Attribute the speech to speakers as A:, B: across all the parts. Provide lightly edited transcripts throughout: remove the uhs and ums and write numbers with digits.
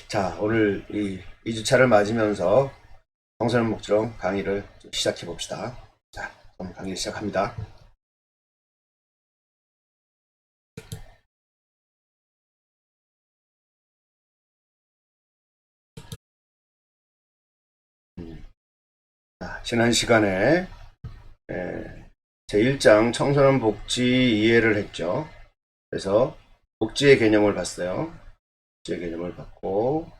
A: 자, 오늘 이 2주차를 맞으면서 청소년 목적으로 강의를 시작해 봅시다. 자, 그럼 강의 시작합니다. 자, 지난 시간에 제1장 청소년 복지 이해를 했죠. 그래서 복지의 개념을 봤어요. 복지의 개념을 봤고, 그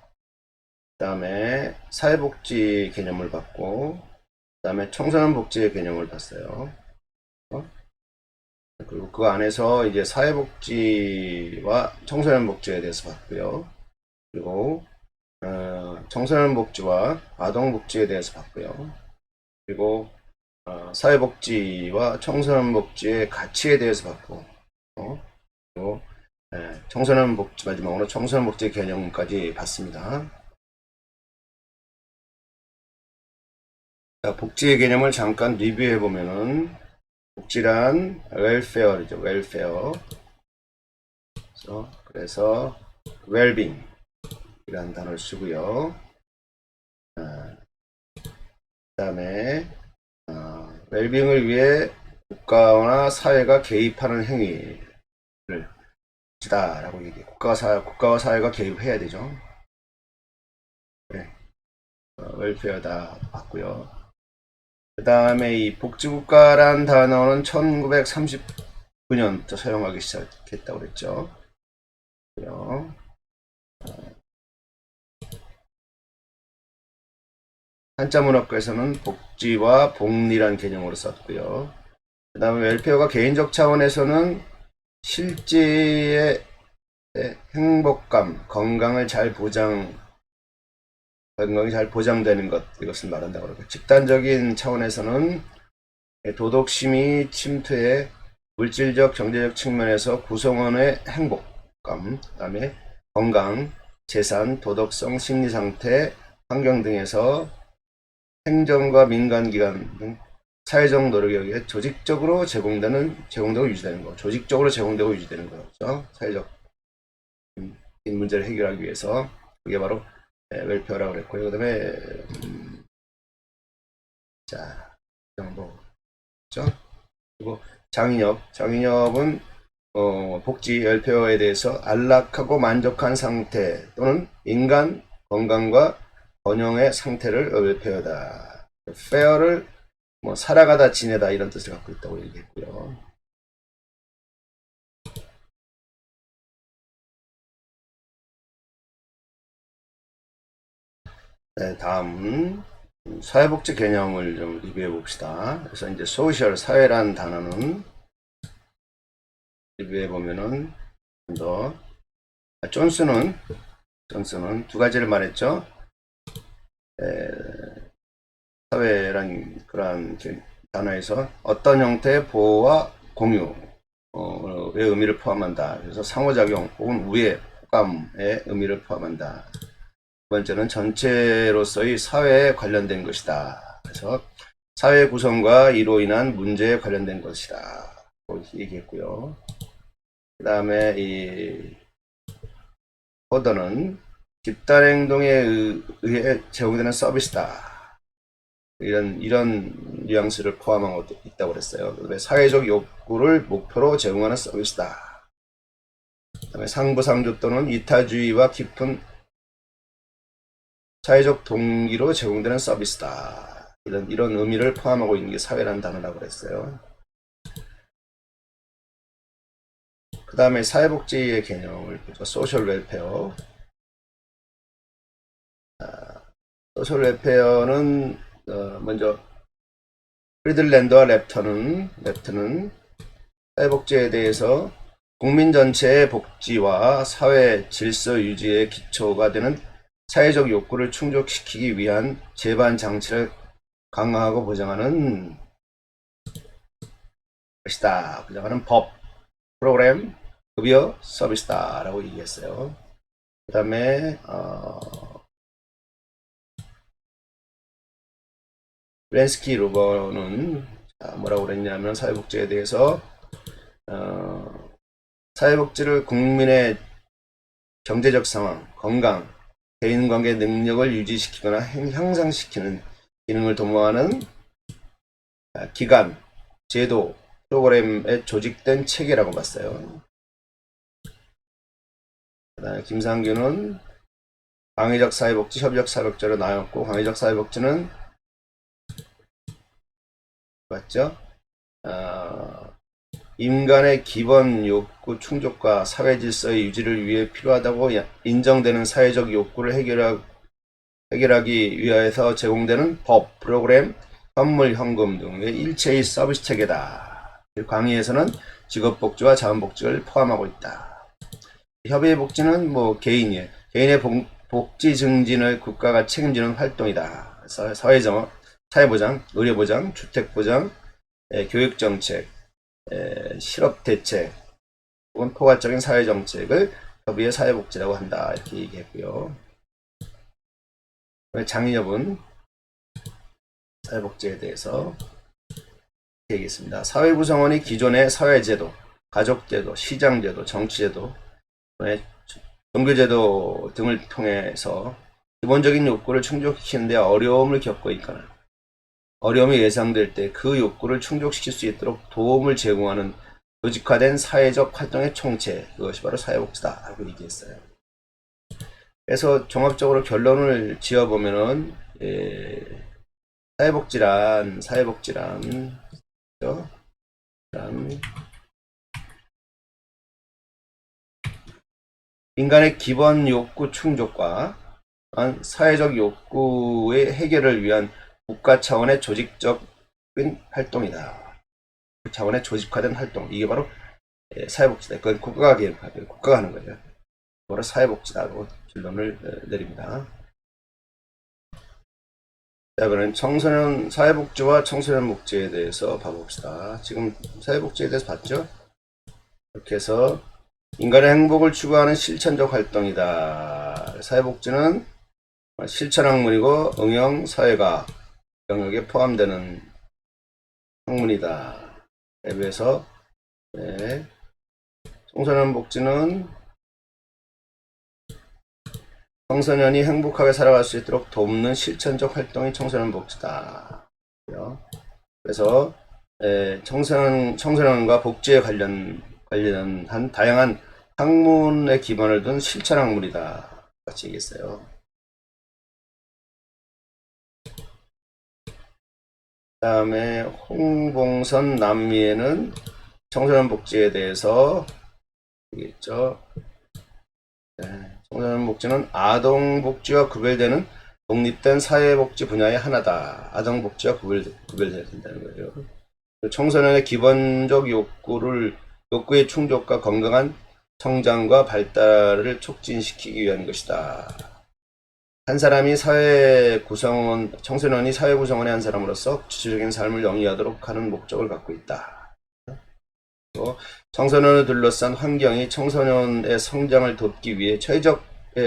A: 다음에 사회복지 개념을 봤고, 그 다음에 청소년 복지의 개념을 봤어요. 그리고 그 안에서 이제 사회복지와 청소년 복지에 대해서 봤고요. 그리고 청소년 복지와 아동 복지에 대해서 봤고요. 그리고 사회복지와 청소년 복지의 가치에 대해서 봤고, 그리고 청소년 복지 마지막으로 청소년 복지 개념까지 봤습니다. 자, 복지의 개념을 잠깐 리뷰해 보면은 복지란 웰페어죠, 웰페어. 그래서 웰빙 이라는 단어를 쓰고요. 그 다음에 웰빙을 위해 국가나 사회가 개입하는 행위를 지다라고 얘기해. 국가와 사회가 개입해야 되죠. 네, 웰페어다 봤고요. 그 다음에 이 복지국가란 단어는 1939년부터 사용하기 시작했다고 그랬죠. 한자문학과에서는 복지와 복리란 개념으로 썼고요. 그 다음에 웰페어가 개인적 차원에서는 실제의 행복감, 건강이 잘 보장되는 것, 이것을 말한다고 그러고, 집단적인 차원에서는 도덕심이 침투해 물질적, 경제적 측면에서 구성원의 행복감, 그 다음에 건강, 재산, 도덕성, 심리상태, 환경 등에서 행정과 민간기관 등 사회적 노력에 의해 조직적으로 제공되고 유지되는 거. 조직적으로 제공되고 유지되는 거죠. 사회적 문제를 해결하기 위해서. 그게 바로 웰페어라고 그랬고요. 그 다음에, 자, 이 정도죠. 그리고 장인업은, 복지 웰페어에 대해서 안락하고 만족한 상태 또는 인간 건강과 번영의 상태를 웰페어다. 페어를 뭐 살아가다 지내다 이런 뜻을 갖고 있다고 얘기했고요. 네, 다음 사회복지 개념을 좀 리뷰해 봅시다. 그래서 이제 소셜 사회란 단어는 리뷰해 보면은 더 존슨은 두 가지를 말했죠. 사회란 그러한 단어에서 어떤 형태의 보호와 공유의 의미를 포함한다. 그래서 상호작용 혹은 우애, 호감의 의미를 포함한다. 두 번째는 전체로서의 사회에 관련된 것이다. 그래서 사회 구성과 이로 인한 문제에 관련된 것이다. 얘기했고요. 그 다음에 이 포더는 집단 행동에 의해 제공되는 서비스다. 이런 뉘앙스를 포함하고 있다고 그랬어요. 그다음에 사회적 욕구를 목표로 제공하는 서비스다. 그다음에 상부상조 또는 이타주의와 깊은 사회적 동기로 제공되는 서비스다. 이런 의미를 포함하고 있는 게 사회라는 단어라고 그랬어요. 그 다음에 사회복지의 개념을 보죠. 소셜 웰페어. 소셜 웰페어는 먼저 프리들랜드와 랩트는 사회복지에 대해서 국민 전체의 복지와 사회 질서 유지의 기초가 되는 사회적 욕구를 충족시키기 위한 제반 장치를 강화하고 보장하는 것이다. 보장하는 법, 프로그램, 급여, 서비스다 라고 얘기했어요. 그 다음에 렌스키 루버는 뭐라고 그랬냐면 사회복지에 대해서 사회복지를 국민의 경제적 상황, 건강, 대인관계 능력을 유지시키거나 향상시키는 기능을 도모하는 기관, 제도, 프로그램에 조직된 체계라고 봤어요. 그다음에 김상규는 광의적 사회복지, 협의적 사회복지로 나눴고, 광의적 사회복지는 맞죠? 인간의 기본 욕구 충족과 사회 질서의 유지를 위해 필요하다고 인정되는 사회적 욕구를 해결하기 위해서 제공되는 법, 프로그램, 선물, 현금 등의 일체의 서비스 체계다. 광의에서는 직업복지와 자원복지를 포함하고 있다. 협의의 복지는 뭐 개인의 복지 증진을 국가가 책임지는 활동이다. 사회보장, 의료보장, 주택보장, 교육정책, 실업대책 혹은 포괄적인 사회정책을 협의의 사회복지라고 한다. 이렇게 얘기했고요. 장인엽은 사회복지에 대해서 얘기했습니다. 사회구성원이 기존의 사회제도, 가족제도, 시장제도, 정치제도, 종교제도 등을 통해서 기본적인 욕구를 충족시키는 데 어려움을 겪고 있거나 어려움이 예상될 때 그 욕구를 충족시킬 수 있도록 도움을 제공하는 조직화된 사회적 활동의 총체, 그것이 바로 사회복지다 라고 얘기했어요. 그래서 종합적으로 결론을 지어보면은 사회복지란 인간의 기본 욕구 충족과 사회적 욕구의 해결을 위한 국가 차원의 조직적인 활동이다. 그 차원의 조직화된 활동, 이게 바로 사회복지다. 그건 국가가 하는 거죠. 바로 사회복지다고 결론을 내립니다. 자, 그럼 청소년 사회복지와 청소년 복지에 대해서 봐봅시다. 지금 사회복지에 대해서 봤죠? 이렇게 해서 인간의 행복을 추구하는 실천적 활동이다. 사회복지는 실천학문이고 응용사회가 영역에 포함되는 학문이다. 앱에서 청소년 복지는 청소년이 행복하게 살아갈 수 있도록 돕는 실천적 활동이 청소년 복지다. 그래서 청소년과 복지에 관련한 다양한 학문의 기반을 둔 실천 학문이다. 같이 얘기했어요. 그 다음에 홍봉선 남미에는 청소년 복지에 대해서 얘기했죠. 청소년 복지는 아동복지와 구별되는 독립된 사회복지 분야의 하나다. 아동복지와 구별돼야 된다는 거예요. 청소년의 기본적 욕구의 충족과 건강한 성장과 발달을 촉진시키기 위한 것이다. 한 사람이 청소년이 사회 구성원의 한 사람으로서 구체적인 삶을 영위하도록 하는 목적을 갖고 있다. 또 청소년을 둘러싼 환경이 청소년의 성장을 돕기 위해 최적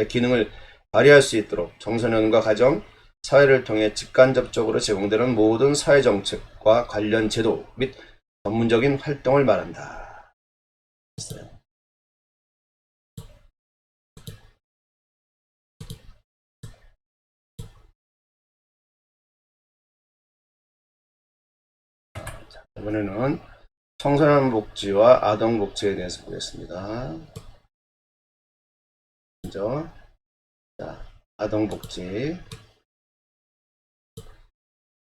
A: 기능을 발휘할 수 있도록 청소년과 가정, 사회를 통해 직간접적으로 제공되는 모든 사회정책과 관련 제도 및 전문적인 활동을 말한다. 자, 이번에는 청소년 복지와 아동 복지에 대해서 보겠습니다. 먼저 아동 복지.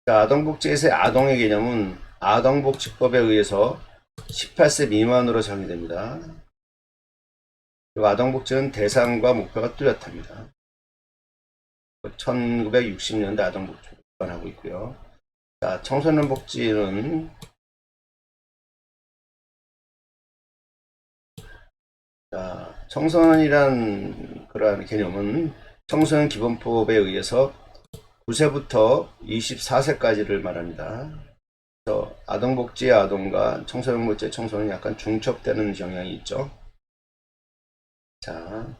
A: 아동복지에서의 아동의 개념은 아동복지법에 의해서 18세 미만으로 정의됩니다. 그리고 아동복지는 대상과 목표가 뚜렷합니다. 1960년대 아동복지를 기반하고 있고요. 자, 청소년 복지는 청소년이란 그러한 개념은 청소년 기본법에 의해서 9세부터 24세까지를 말합니다. 그래서 아동복지의 아동과 청소년 복지의 청소년이 약간 중첩되는 경향이 있죠. 자,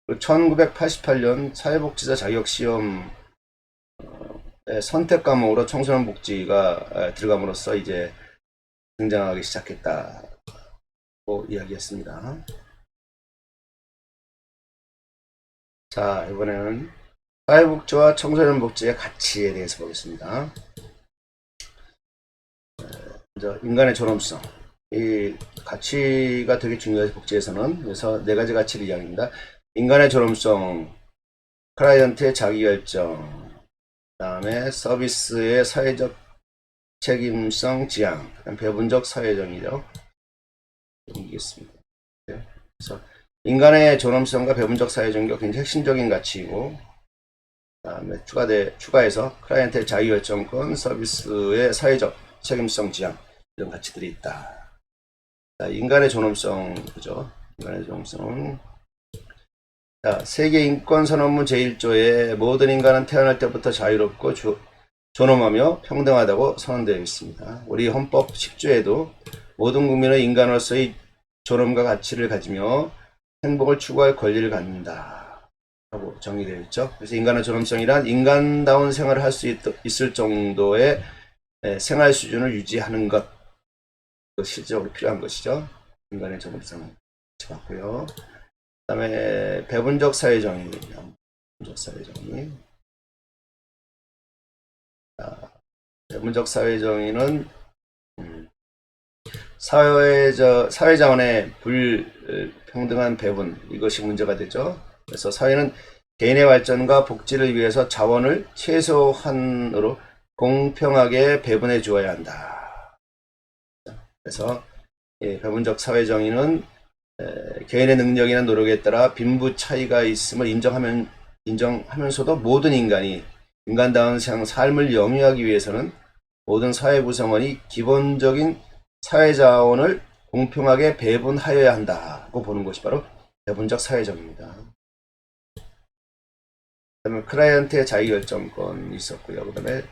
A: 1988년 사회복지사 자격시험 선택 과목으로 청소년 복지가 들어감으로써 이제 등장하기 시작했다. 이야기했습니다. 자, 이번에는 사회복지와 청소년 복지의 가치에 대해서 보겠습니다. 먼저 인간의 존엄성. 이 가치가 되게 중요해서 복지에서는. 그래서 네 가지 가치를 이야기합니다. 인간의 존엄성, 클라이언트의 자기결정, 그 다음에 서비스의 사회적 책임성 지향, 배분적 사회정의력. 이겠습니다. 네. 그래서 인간의 존엄성과 배분적 사회정의가 굉장히 핵심적인 가치이고, 그 다음에 추가해서 클라이언트의 자기결정권, 서비스의 사회적 책임성 지향, 이런 가치들이 있다. 자, 인간의 존엄성, 그죠? 인간의 존엄성은, 자, 세계 인권 선언문 제1조에 모든 인간은 태어날 때부터 자유롭고 존엄하며 평등하다고 선언되어 있습니다. 우리 헌법 10조에도 모든 국민은 인간으로서의 존엄과 가치를 가지며 행복을 추구할 권리를 갖는다 라고 정의되어 있죠. 그래서 인간의 존엄성이란 인간다운 생활을 할 수 있을 정도의 생활 수준을 유지하는 것, 실질적으로 필요한 것이죠. 인간의 존엄성을 맞고요. 그 다음에 배분적 사회정의, 배분적 사회정의. 배분적 사회정의는 사회자원의 불평등한 배분, 이것이 문제가 되죠. 그래서 사회는 개인의 발전과 복지를 위해서 자원을 최소한으로 공평하게 배분해 주어야 한다. 그래서 배분적 사회정의는 개인의 능력이나 노력에 따라 빈부 차이가 있음을 인정하면서도 모든 인간이 인간다운 삶을 영위하기 위해서는 모든 사회 구성원이 기본적인 사회자원을 공평하게 배분하여야 한다고 보는 것이 바로 배분적 사회정의입니다. 그 다음에 클라이언트의 자기결정권이 있었고요. 그 다음에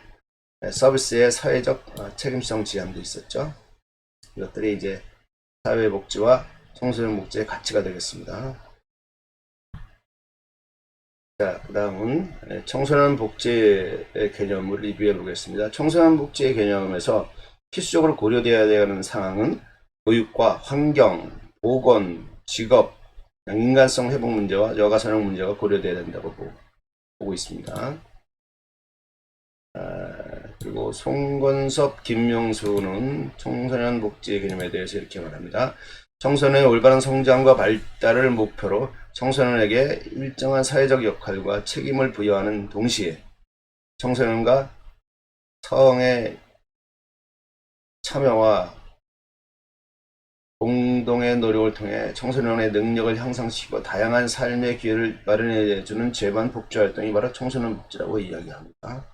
A: 서비스의 사회적 책임성 지향도 있었죠. 이것들이 이제 사회복지와 청소년 복지의 가치가 되겠습니다. 자, 그 다음은 청소년 복지의 개념을 리뷰해 보겠습니다. 청소년 복지의 개념에서 필수적으로 고려되어야 하는 사항은 교육과 환경, 보건, 직업, 인간성 회복 문제와 여가선용 문제가 고려되어야 된다고 보고 있습니다. 그리고 송건섭, 김명수는 청소년 복지의 개념에 대해서 이렇게 말합니다. 청소년의 올바른 성장과 발달을 목표로 청소년에게 일정한 사회적 역할과 책임을 부여하는 동시에 청소년과 성의 참여와 공동의 노력을 통해 청소년의 능력을 향상시키고 다양한 삶의 기회를 마련해주는 재반 복지 활동이 바로 청소년 복지라고 이야기합니다.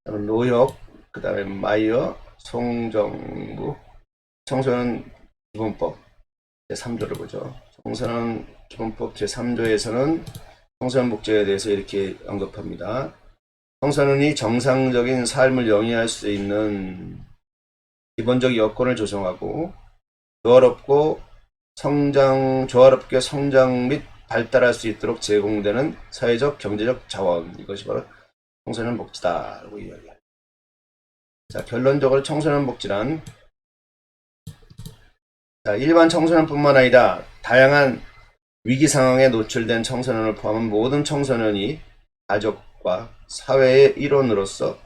A: 노혁, 그 다음에 마이어, 송정무, 청소년 기본법 제3조를 보죠. 청소년 기본법 제3조에서는 청소년 복지에 대해서 이렇게 언급합니다. 청소년이 정상적인 삶을 영위할 수 있는 기본적 여건을 조성하고 조화롭게 성장 및 발달할 수 있도록 제공되는 사회적 경제적 자원, 이것이 바로 청소년 복지다라고 이야기합니다. 자, 결론적으로 청소년 복지란 일반 청소년뿐만 아니라 다양한 위기 상황에 노출된 청소년을 포함한 모든 청소년이 가족과 사회의 일원으로서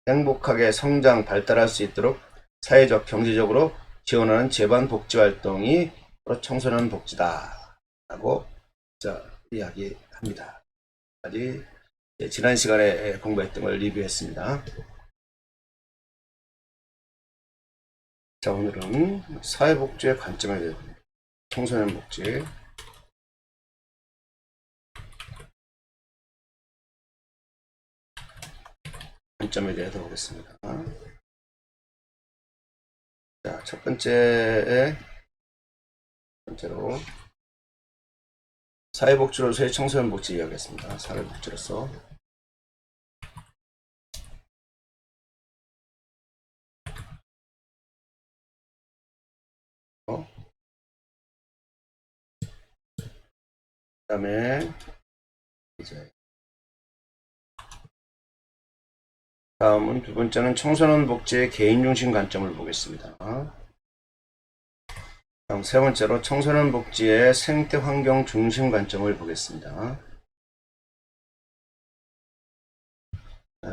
A: 행복하게 성장, 발달할 수 있도록 사회적, 경제적으로 지원하는 재반 복지 활동이 바로 청소년 복지다라고 이야기합니다. 지난 시간에 공부했던 걸 리뷰했습니다. 자, 오늘은 사회복지의 관점에 대해 청소년 복지 관점에 대해서 보겠습니다. 자, 첫 번째로 사회복지로서의 청소년 복지 이야기하겠습니다. 사회복지로서 그 다음에 다음은 두 번째는 청소년 복지의 개인 중심 관점을 보겠습니다. 다음 세 번째로 청소년 복지의 생태 환경 중심 관점을 보겠습니다.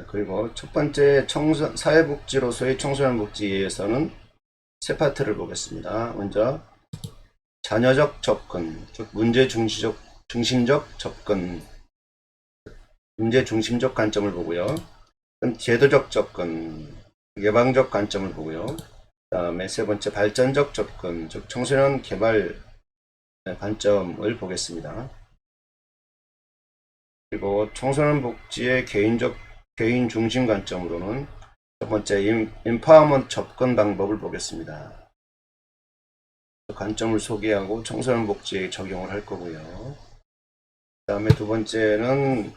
A: 그리고 첫 번째 사회복지로서의 청소년 복지에서는 세 파트를 보겠습니다. 먼저 자녀적 접근, 즉 문제 중심적 접근, 문제 중심적 관점을 보고요. 제도적 접근, 예방적 관점을 보고요. 그 다음에 세 번째 발전적 접근, 즉 청소년 개발 관점을 보겠습니다. 그리고 청소년 복지의 개인 중심 관점으로는 첫 번째 인파워먼트 접근 방법을 보겠습니다. 관점을 소개하고 청소년 복지에 적용을 할 거고요. 그 다음에 두 번째는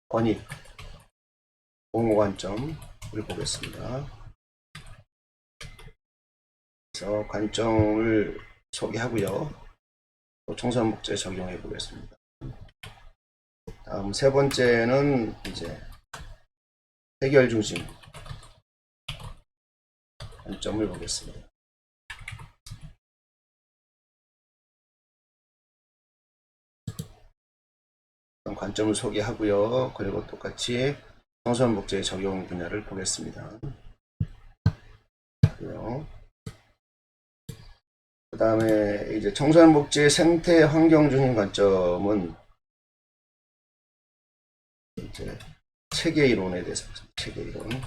A: 권익, 공모 관점을 보겠습니다. 그래서 관점을 소개하고요. 또 청소년 복지에 적용해 보겠습니다. 다음 세 번째는 이제 해결 중심 관점을 보겠습니다. 관점을 소개하고요. 그리고 똑같이 청소년 복지의 적용 분야를 보겠습니다. 그 다음에 이제 청소년 복지의 생태 환경 중심 관점은 이제 체계 이론에 대해서 체계 이론에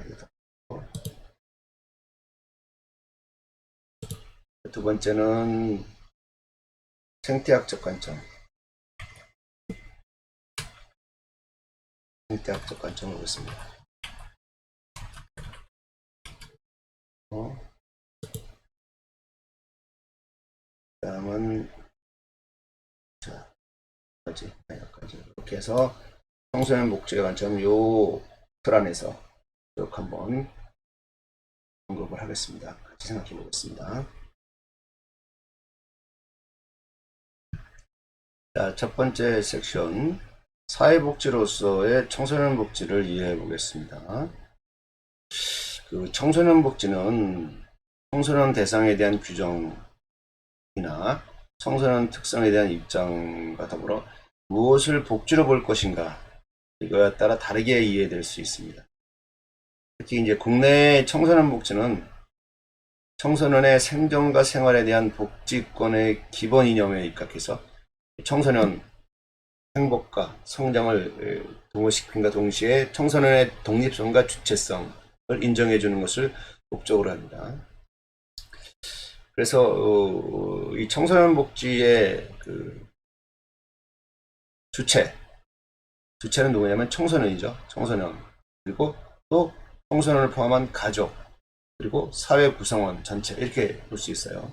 A: 대해서 두 번째는 생태학적 관점, 생태학적 관점을 보겠습니다. 다음은 여기까지 이렇게 해서 청소년 복지의 관점 요 틀 안에서 쭉 한번 언급을 하겠습니다. 같이 생각해 보겠습니다. 자, 첫 번째 섹션 사회복지로서의 청소년 복지를 이해해 보겠습니다. 그 청소년 복지는 청소년 대상에 대한 규정이나 청소년 특성에 대한 입장과 더불어 무엇을 복지로 볼 것인가 이거에 따라 다르게 이해될 수 있습니다. 특히 이제 국내 청소년 복지는 청소년의 생존과 생활에 대한 복지권의 기본 이념에 입각해서 청소년 행복과 성장을 도모시킨과 동시에 청소년의 독립성과 주체성을 인정해주는 것을 목적으로 합니다. 그래서 이 청소년 복지의 그 주체는 누구냐면 청소년이죠. 청소년 그리고 또 청소년을 포함한 가족 그리고 사회 구성원 전체 이렇게 볼 수 있어요.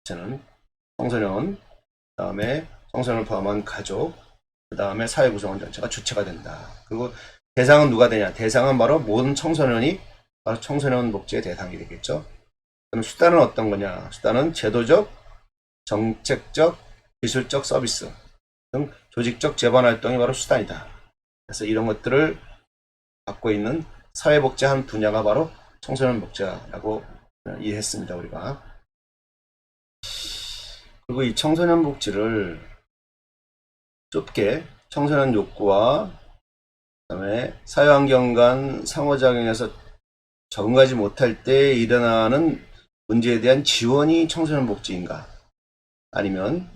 A: 주체는 청소년, 다음에 청소년을 포함한 가족, 그 다음에 사회 구성원 전체가 주체가 된다. 그리고 대상은 누가 되냐? 대상은 바로 모든 청소년이 바로 청소년 복지의 대상이 되겠죠. 그럼 수단은 어떤 거냐? 수단은 제도적, 정책적, 기술적 서비스 등 조직적 재반 활동이 바로 수단이다. 그래서 이런 것들을 갖고 있는 사회복지 한 분야가 바로 청소년 복지라고 이해했습니다, 우리가. 그리고 이 청소년 복지를 좁게 청소년 욕구와 그다음에 사회환경 간 상호작용에서 적응하지 못할 때 일어나는 문제에 대한 지원이 청소년 복지인가? 아니면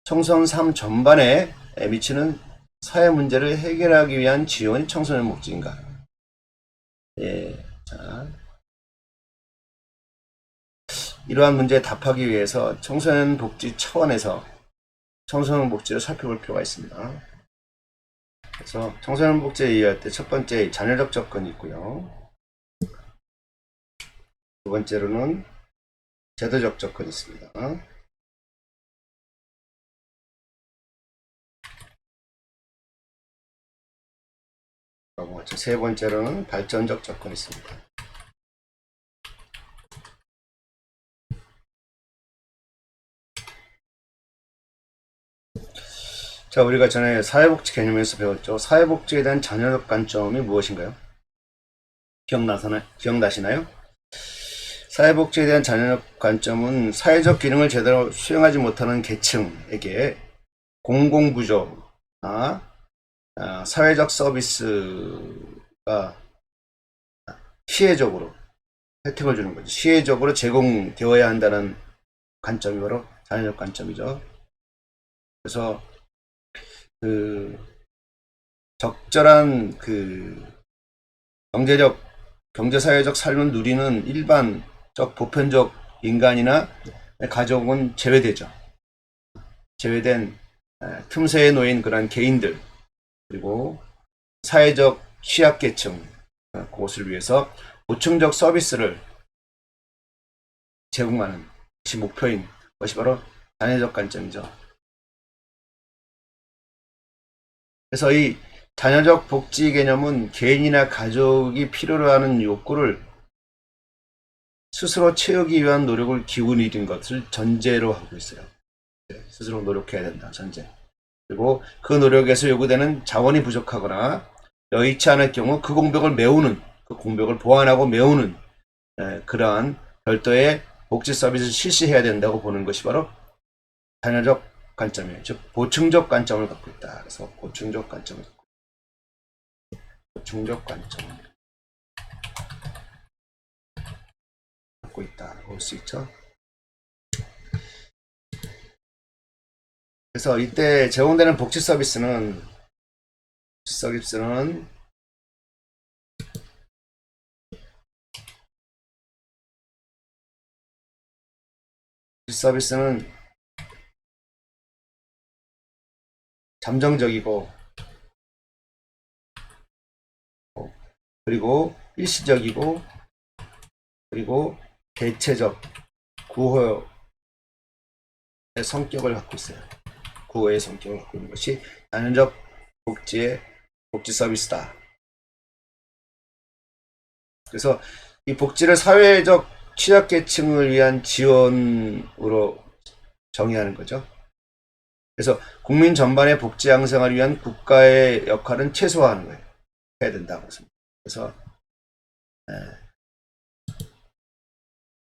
A: 청소년 삶 전반에 미치는 사회 문제를 해결하기 위한 지원이 청소년 복지인가? 예, 자, 이러한 문제에 답하기 위해서 청소년 복지 차원에서 청소년 복지를 살펴볼 필요가 있습니다. 그래서 청소년 복지에 이해할 때 첫 번째 자녀적 접근이 있고요. 두 번째로는 제도적 접근이 있습니다. 세 번째로는 발전적 접근이 있습니다. 자, 우리가 전에 사회복지 개념에서 배웠죠. 사회복지에 대한 자녀적 관점이 무엇인가요? 기억나시나요? 사회복지에 대한 자녀적 관점은 사회적 기능을 제대로 수행하지 못하는 계층에게 공공부조나 사회적 서비스가 시혜적으로 혜택을 주는 거죠. 시혜적으로 제공되어야 한다는 관점이 바로 자녀적 관점이죠. 그래서 그 적절한 그 경제사회적 삶을 누리는 일반적 보편적 인간이나 가족은 제외되죠. 제외된 틈새에 놓인 그런 개인들, 그리고 사회적 취약계층, 그것을 위해서 보충적 서비스를 제공하는 것이 목표인 것이 바로 자녀적 관점이죠. 그래서 이 자녀적 복지 개념은 개인이나 가족이 필요로 하는 욕구를 스스로 채우기 위한 노력을 기울이는 것을 전제로 하고 있어요. 스스로 노력해야 된다, 전제. 그리고 그 노력에서 요구되는 자원이 부족하거나 여의치 않을 경우 그 공백을 메우는, 그 공백을 보완하고 메우는 그러한 별도의 복지 서비스를 실시해야 된다고 보는 것이 바로 자녀적 관점이에요. 즉 보충적 관점을 갖고 있다. 그래서 보충적 관점을 갖고 있다. 볼 수 있죠. 그래서 이때 제공되는 복지 서비스는 잠정적이고 그리고 일시적이고 그리고 대체적 구호의 성격을 갖고 있어요. 구호의 성격을 갖고 있는 것이 자녀적 복지 서비스다. 그래서 이 복지를 사회적 취약계층을 위한 지원으로 정의하는 거죠. 그래서 국민 전반의 복지 양성을 위한 국가의 역할은 최소화하는 거예요. 해야 된다고 했습니다. 그래서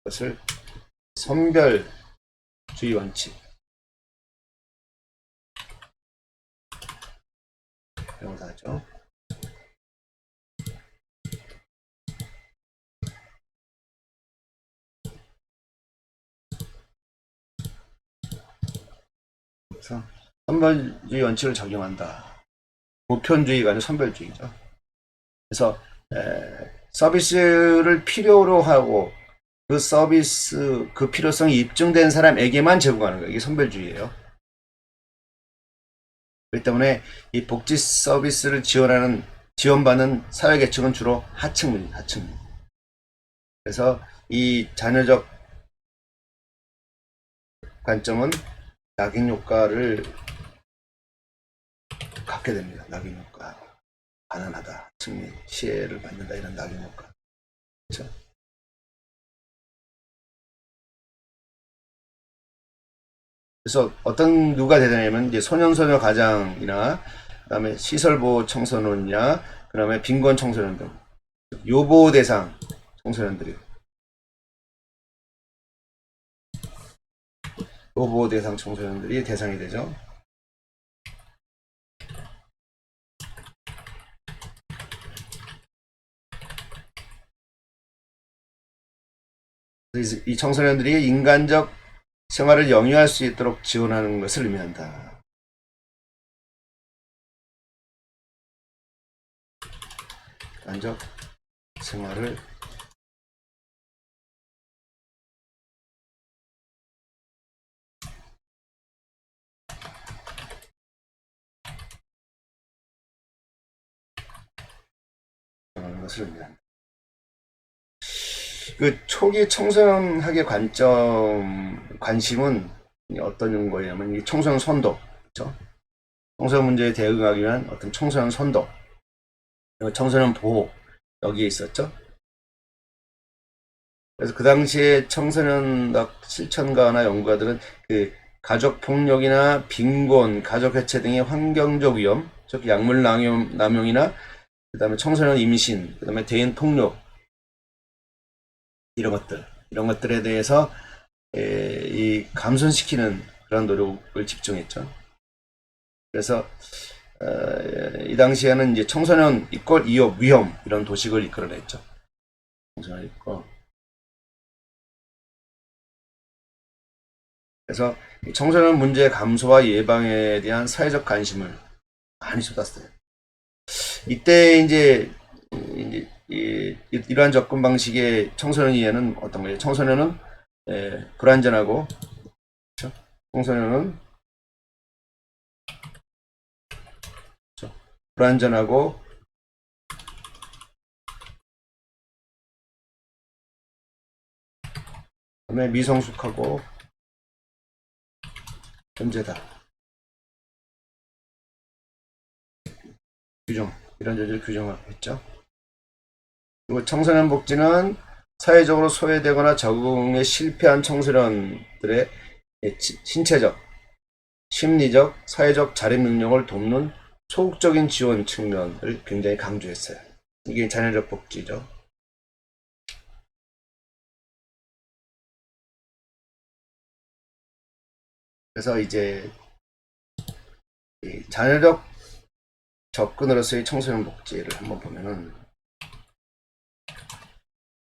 A: 그것을 선별주의 원칙 이라고 하죠. 그래서 선별주의 원칙을 적용한다. 보편주의가 아니라 선별주의죠. 그래서 서비스를 필요로 하고 그 서비스, 그 필요성이 입증된 사람에게만 제공하는 거예요. 이게 선별주의예요. 그렇기 때문에 이 복지 서비스를 지원받는 사회계층은 주로 하층입니다. 하층. 그래서 이 자녀적 관점은 낙인 효과를 갖게 됩니다. 낙인 효과. 가난하다. 승리, 시혜를 받는다. 이런 낙인 효과. 그렇죠? 그래서 누가 되냐면 이제 소년소녀 가장이나 그다음에 시설보호 청소년이나 그다음에 빈곤 청소년 등 요보 대상 청소년들이 요보 대상 청소년들이 대상이 되죠. 이 청소년들이 인간적 생활을 영위할 수 있도록 지원하는 것을 의미한다. 인간적 생활을 하는 것을 의미한다. 그 초기 청소년학의 관심은 어떤 거냐면 이 청소년 선도, 그렇죠? 청소년 문제에 대응하기 위한 어떤 청소년 선도, 청소년 보호 여기에 있었죠. 그래서 그 당시에 청소년학 실천가나 연구가들은 그 가족 폭력이나 빈곤, 가족 해체 등의 환경적 위험, 즉 약물 남용이나 그다음에 청소년 임신, 그다음에 대인 폭력 이런 것들에 대해서 이 감소시키는 그런 노력을 집중했죠. 그래서 이 당시에는 이제 청소년 입걸 이업 위험 이런 도식을 이끌어냈죠. 청소년 입걸. 그래서 청소년 문제 감소와 예방에 대한 사회적 관심을 많이 쏟았어요. 이때 이제 이러한 접근 방식의 청소년 이해는 어떤 거예요? 청소년은 불완전하고, 그렇죠? 청소년은 그렇죠? 불완전하고 그다음에 미성숙하고 존재다. 규정 이런 저질 규정을 했죠. 그리고 청소년 복지는 사회적으로 소외되거나 적응에 실패한 청소년들의 신체적, 심리적, 사회적 자립 능력을 돕는 소극적인 지원 측면을 굉장히 강조했어요. 이게 자녀적 복지죠. 그래서 이제 자녀적 접근으로서의 청소년 복지를 한번 보면은